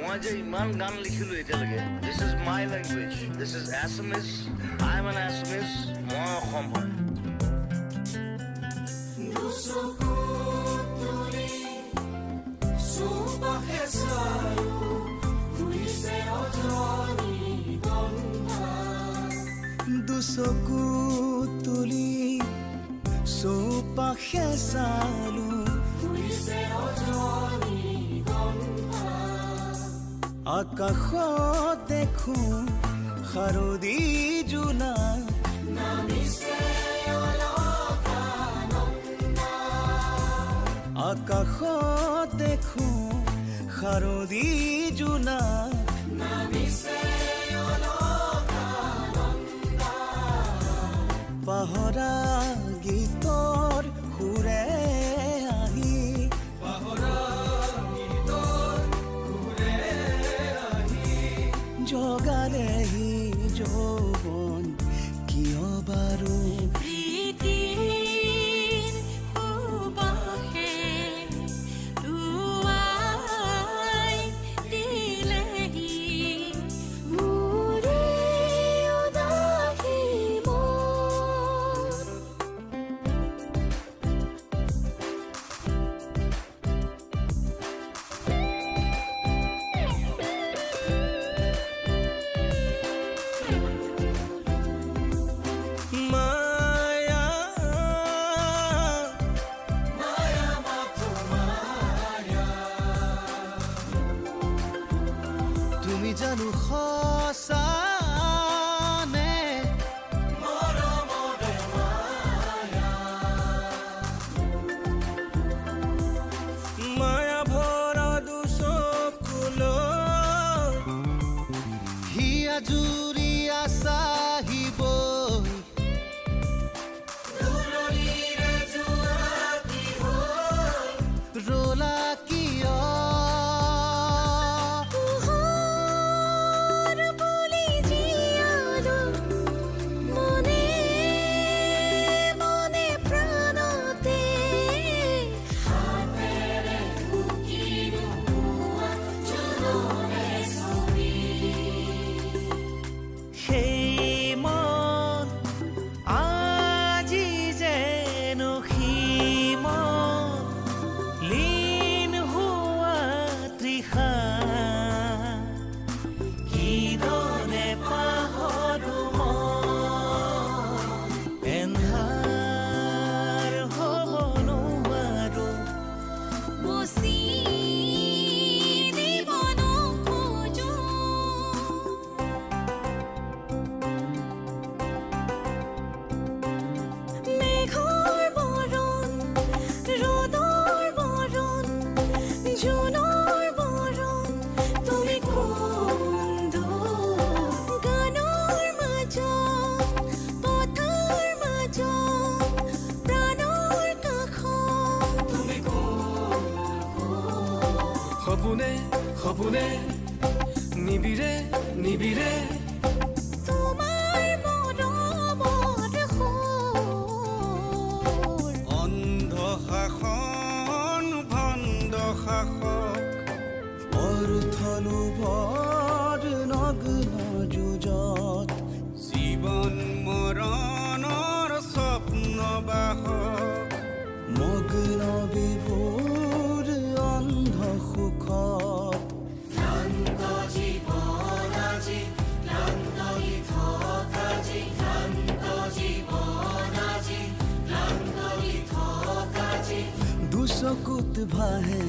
মই যে ইমান গান লিখিলো এতিয়ালৈকে, this is my language, this is Assamese, I am N Assamese, মই অসম হয়। দুচকু তুলি চৌপাশে চালো, আকাশত দেখো শাৰদী জোনাক, আকাশত দেখো শাৰদী জোনাক, পাহৰা গীতৰ সুৰে আহি, জগালেহি যৌৱন কিয় বাৰু জানো সঁচানে মায়া ভৰা দুচকুলৈ হিয়া জুৰিয়া চাহিব, ৰলা কিয় সপোনে সপোনে নিবিৰে নিবিৰে অন্ধ শাসন ভণ্ড শাসক অৰ্থলোভৰ নগ্ন যুঁজত জীৱন মৰণৰ স্বপ্ন বাহক মগ্ন বিভোৰ অন্ধ সুখত ক্লান্ত জীৱন আজি ক্লান্ত গীতক আজি ক্লান্ত জীৱন আজি ক্লান্ত গীতক আজি দুচকুত ভাহে